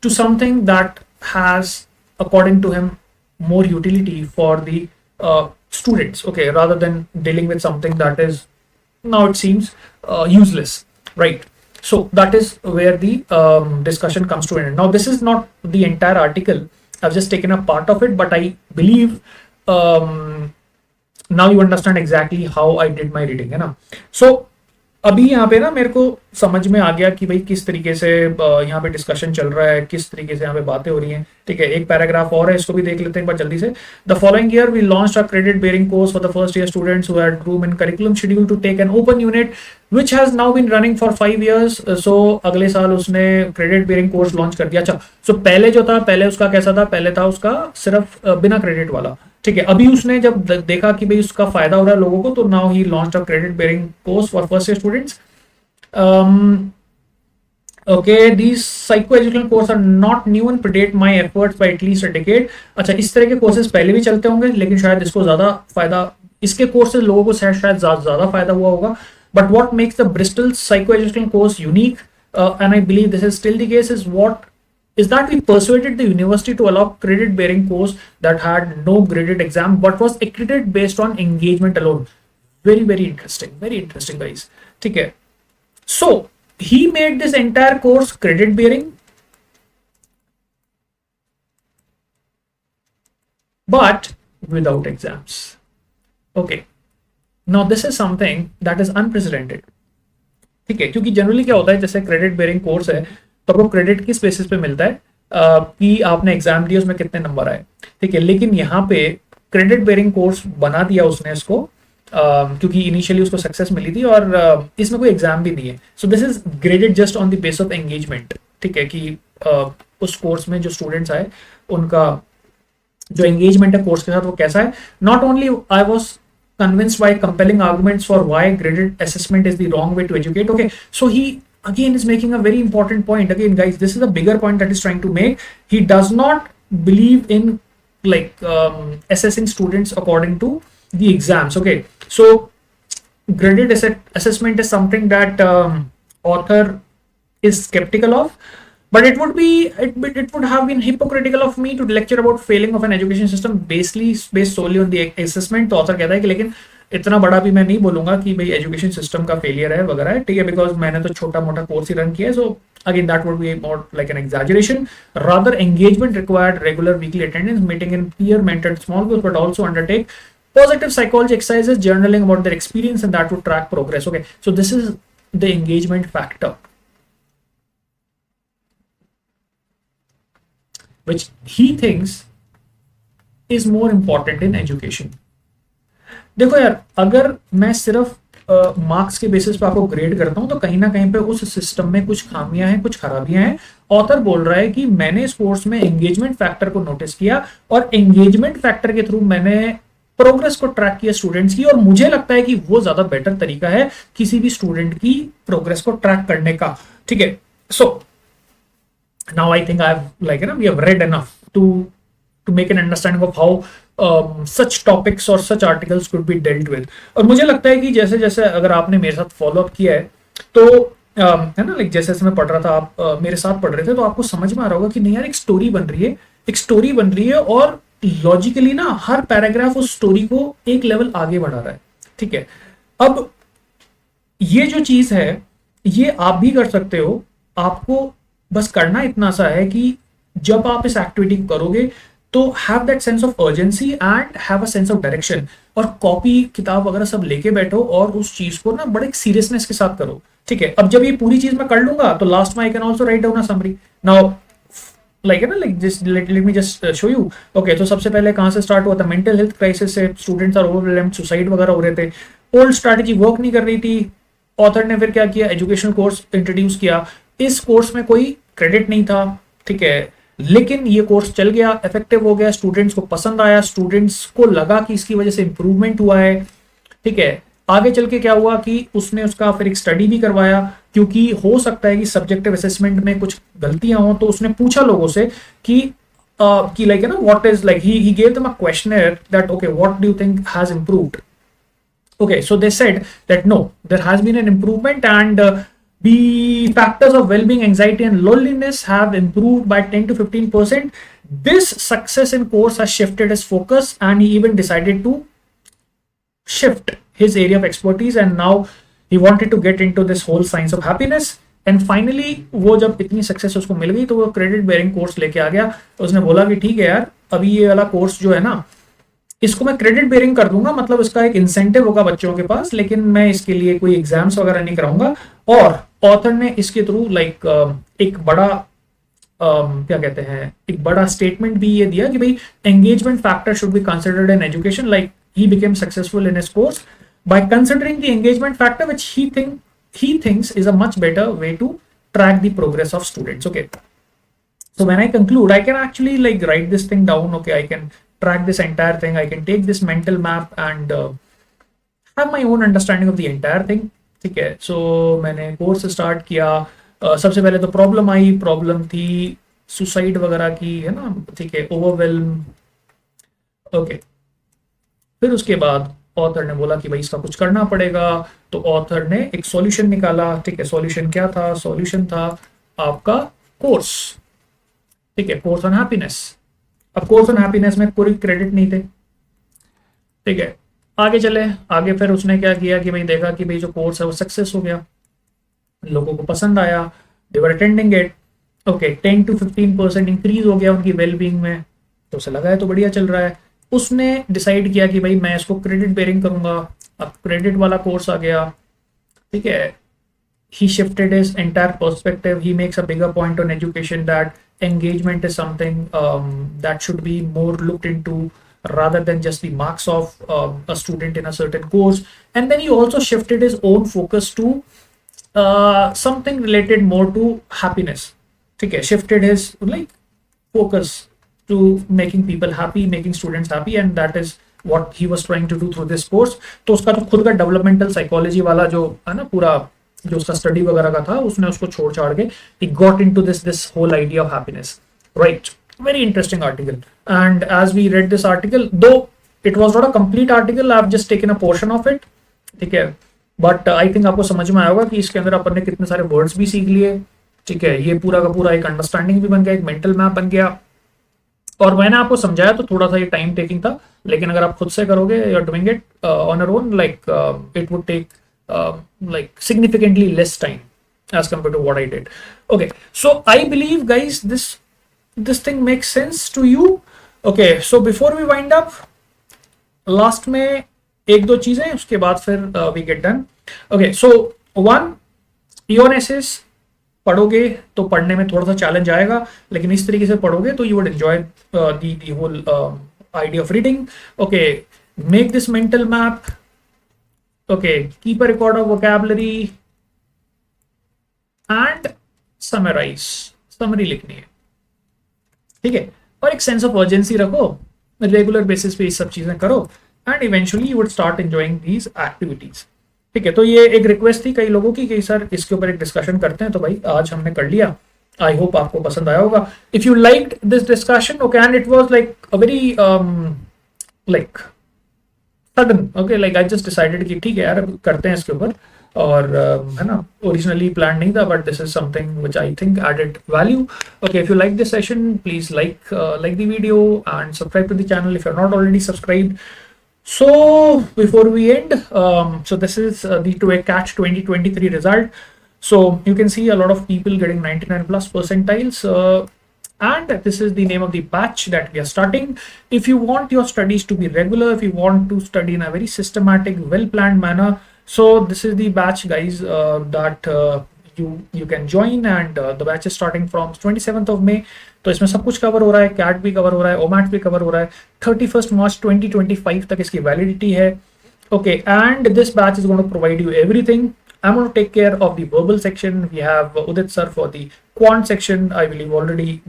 to something that has, according to him, more utility for the students. Okay, rather than dealing with something that is, now it seems, useless, right? So that is where the discussion comes to an end. Now this is not the entire article, I've just taken a part of it, but I believe now you understand exactly how I did my reading, है ना? So अभी यहाँ पे ना मेरे को समझ में आ गया कि भाई किस तरीके से यहाँ पे डिस्कशन चल रहा है, किस तरीके से यहाँ पे बातें हो रही हैं। ठीक है, एक पैराग्राफ और है, इसको भी देख लेते हैं एक बार जल्दी से। The following year we launched a credit bearing course for the first year students who had room in curriculum schedule to take an open unit which has now been running for 5 years। So अगले साल उसने credit bearing course launch कर दिया। अच्छा, सो पहले जो था, पहले उसका कैसा था? पहले था उसका सिर्फ बिना क्रेडिट वाला। ठीक है, अभी उसने जब देखा कि भाई उसका फायदा हो रहा है लोगों को, तो now he launched a credit bearing course for first year students. Okay, these psychoeducational courses are not new and predate my efforts by at least a decade। अच्छा, इस तरह के कोर्सेज पहले भी चलते होंगे, लेकिन शायद इसको ज्यादा फायदा, इसके कोर्सेज लोगों को शायद ज्यादा फायदा हुआ होगा। But what makes the Bristol psychoeducational course unique, and I believe this is still the case, is that we persuaded the university to allow credit bearing course that had no graded exam but was accredited based on engagement alone। very interesting guys। ठीक है, so he made this entire course credit bearing, but without exams। Okay, now this is something that is unprecedented। ठीक है, क्योंकि generally क्या होता है, जैसे credit bearing course है तो आपको क्रेडिट किस बेसिस पे मिलता है कि आपने एग्जाम दिया, उसमें कितने नंबर आए। ठीक है, लेकिन यहाँ पे क्रेडिट बेयरिंग कोर्स बना दिया उसने इसको, क्योंकि इनिशियली उसको सक्सेस मिली थी और इसमें कोई एग्जाम भी नहीं है। सो this is graded just on the base of engagement. ठीक है, कि उस कोर्स में जो स्टूडेंट्स आए उनका जो एंगेजमेंट है कोर्स के साथ वो कैसा है। Not only I was convinced by compelling arguments for why graded assessment is the wrong way to educate। Okay, so he again is making a very important point. Again guys, this is a bigger point that he's trying to make. He does not believe in like assessing students according to the exams। Okay, so graded assessment is something that author is skeptical of, but it would have been hypocritical of me to lecture about failing of an education system based solely on the assessment। तो author कहता है कि लेकिन इतना बड़ा भी मैं नहीं बोलूंगा कि भाई एजुकेशन सिस्टम का फेलियर है वगैरह है। ठीक है, बिकॉज मैंने तो छोटा मोटा कोर्स ही रन किया है। So again that would be more like an exaggeration. Rather engagement required regular weekly attendance, meeting in peer mentored small groups, but also undertake positive psychology exercises, journaling about their experience, and that would track progress। Okay, so this is the engagement factor which he thinks is more important in education। देखो यार, अगर मैं सिर्फ marks के basis पे आपको grade करता हूं तो कहीं ना कहीं पे उस सिस्टम में कुछ खामियां हैं, कुछ खराबियां हैं। ऑथर बोल रहा है कि मैंने इस कोर्स में एंगेजमेंट फैक्टर को नोटिस किया और एंगेजमेंट फैक्टर के थ्रू मैंने प्रोग्रेस को ट्रैक किया स्टूडेंट्स की, और मुझे लगता है कि वो ज्यादा बेटर तरीका है किसी भी स्टूडेंट की प्रोग्रेस को ट्रैक करने का। ठीक है, सो now I think we have read enough to make an understanding of how such topics or such articles could be dealt with। और मुझे लगता है कि जैसे जैसे अगर आपने मेरे साथ फॉलो अप किया है तो है ना, लाइक जैसे मैं पढ़ रहा था, आप मेरे साथ पढ़ रहे थे, तो आपको समझ में आ रहा होगा कि नहीं यार, एक स्टोरी बन रही है और लॉजिकली ना हर पैराग्राफ उस स्टोरी को एक लेवल आगे बढ़ा रहा है। ठीक है, अब ये जो चीज है ये आप भी कर सकते हो। आपको बस करना इतना सा है कि जब आप इस एक्टिविटी को करोगे तो have that sense of urgency and have a sense of direction, और कॉपी किताब वगैरह सब लेके बैठो और उस चीज को ना बड़े सीरियसनेस के साथ करो। ठीक है, अब जब ये पूरी चीज मैं कर लूंगा तो लास्ट में I can also write down a summary now, like है ना, like just let me just show you. Okay, तो सबसे पहले कहाँ से स्टार्ट हुआ था, मेंटल हेल्थ क्राइसिस से, स्टूडेंट्स आर ओवरवेल्म्ड, सुसाइड वगैरह हो रहे थे, ओल्ड स्ट्रैटेजी वर्क नहीं कर रही थी। ऑथर ने फिर क्या किया, एजुकेशनल कोर्स इंट्रोड्यूस किया। इस कोर्स में कोई क्रेडिट नहीं था, ठीक है, लेकिन ये कोर्स चल गया, इफेक्टिव हो गया, स्टूडेंट्स को पसंद आया, स्टूडेंट्स को लगा कि इसकी वजह से इंप्रूवमेंट हुआ है, ठीक है। आगे चल के क्या हुआ कि उसने उसका फिर एक स्टडी भी करवाया, क्योंकि हो सकता है कि सब्जेक्टिव असेसमेंट में कुछ गलतियां हो, तो उसने पूछा लोगों से कि लाइक ना what is like he gave them a questionnaire that okay what do you think has improved. Okay, so they said that no, there has been an improvement, and the factors of well-being, anxiety, and loneliness have improved by 10 to 15%. This success in course has shifted his focus, and he even decided to shift his area of expertise, and now he wanted to get into this whole science of happiness. And finally, वो जब इतनी success उसको मिल गई तो वो credit bearing course लेके आ गया। तो उसने बोला कि ठीक है यार, अभी ये वाला कोर्स जो है ना, इसको मैं क्रेडिट बेयरिंग कर दूंगा, मतलब इसका एक इंसेंटिव होगा बच्चों के पास, लेकिन मैं इसके लिए कोई एग्जाम्स वगैरह नहीं कराऊंगा। और ऑथर ने इसके थ्रू लाइक एक बड़ा क्या कहते हैं, एक बड़ा स्टेटमेंट भी ये दिया कि भाई engagement factor should be considered in education. Like he became successful in his course by considering the engagement factor which he thinks is a much better way to track the progress of students. Okay, so when I conclude, I can actually like write this thing down. Okay, I can track this entire thing, I can take this mental map and have my own understanding of the entire thing. ठीक है, so मैंने course start किया। सबसे पहले तो problem थी suicide वगैरह की, है ना, ठीक है, ओवरवेल्म। ओके, फिर उसके बाद ऑथर ने बोला कि भाई इसका कुछ करना पड़ेगा, तो ऑथर ने एक सॉल्यूशन निकाला। ठीक है, सॉल्यूशन क्या था, सॉल्यूशन था आपका कोर्स, ठीक है, कोर्स ऑन हैप्पीनेस। अब कोर्स ऑन हैप्पीनेस में कोई क्रेडिट नहीं थे, ठीक है। आगे चले, आगे फिर उसने क्या किया कि भाई देखा कि भाई जो कोर्स है वो सक्सेस हो गया, लोगों को पसंद आया, they were attending it. Okay, 10 to 15% increase हो गया उनकी वेलबींग में, तो उसे लगा है तो बढ़िया चल रहा है। उसने डिसाइड किया कि भाई मैं इसको क्रेडिट बेयरिंग करूंगा। अब क्रेडिट वाला कोर्स आ गया, ठीक है। He shifted his entire perspective. He makes a bigger point on education that engagement is something that should be more looked into rather than just the marks of a student in a certain course. And then he also shifted his own focus to something related more to happiness. Okay, shifted his like focus to making people happy, making students happy, and that is what he was trying to do through this course. तो उसका जो खुद का developmental psychology वाला जो है ना, पूरा जो उसका स्टडी वगैरह का था, उसने उसको छोड़ छाड़ के he got into this whole idea of happiness, right? Very interesting article. And as we read this article, though it was not a complete article, I've just taken a portion of it, ठीक है, but I think आपको समझ में आया होगा कि इसके अंदर अपन ने कितने सारे वर्ड्स भी सीख लिए, ठीक है। ये पूरा का पूरा एक अंडरस्टैंडिंग भी बन गया, एक मेंटल मैप बन गया। और मैंने आपको समझाया तो थोड़ा सा ये टाइम टेकिंग था, लेकिन अगर आप खुद से करोगे, you are doing it on your own, like it would take like significantly less time as compared to what I did. Okay, so I believe guys this thing makes sense to you. Okay, so before we wind up, last में एक दो चीजें, उसके बाद फिर we get done. Okay, so one, EON essays पढ़ोगे तो पढ़ने में थोड़ा सा चैलेंज आएगा, लेकिन इस तरीके से पढ़ोगे तो you would enjoy the whole idea of reading. Okay, make this mental map. Okay, keep a record of vocabulary and summarize. Summary लिखनी है, ठीक है। और एक सेंस ऑफ अर्जेंसी रखो, रेगुलर बेसिस पे ये सब चीजें करो, and eventually you would start enjoying these activities, ठीक है। तो ये एक रिक्वेस्ट थी कई लोगों की कि सर इसके ऊपर एक डिस्कशन करते हैं, तो भाई आज हमने कर लिया। आई होप आपको पसंद आया होगा। If you liked this discussion, okay, and it was like a very like sudden, okay, like I just decided कि ठीक है यार करते हैं इसके ऊपर, और है ना, ओरिजिनली प्लान नहीं था, but this is something which I think added value. Okay, if you like this session, please like the video and subscribe to the channel if you're not already subscribed. So before we end, so this is the CAT 2023 result. So you can see a lot of people getting 99 plus percentiles, and this is the name of the batch that we are starting. If you want your studies to be regular, if you want to study in a very systematic, well planned manner, So this is the batch, guys, that you can join, and the batch is starting from 27th of May. तो इसमें सब कुछ cover हो रहा है, cat भी cover हो रहा है, ओमैट भी कवर हो रहा है, 31st March 2025 तक इसकी वैलिडिटी है. Okay, and this batch is going to provide you everything. I'm going to take care of the verbal section. We have Udit sir for the quant section. I believe already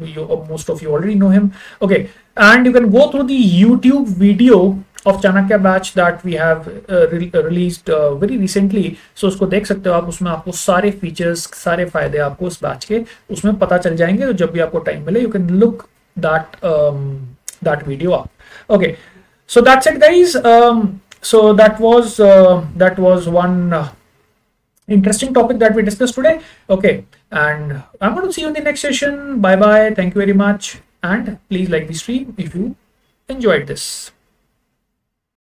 most of you already know him. Okay, and you can go through the YouTube video of Chanakya batch that we have released very recently. So उसको देख सकते हो आप, उसमें आपको सारे features, सारे फायदे आपको इस batch के उसमें पता चल जाएंगे. तो जब भी आपको टाइम मिले, you can look that video up. Okay, so that's it, guys. So that was one interesting topic that we discussed today. Okay, and I'm going to see you in the next session. Bye bye. Thank you very much, and please like the stream if you enjoyed this.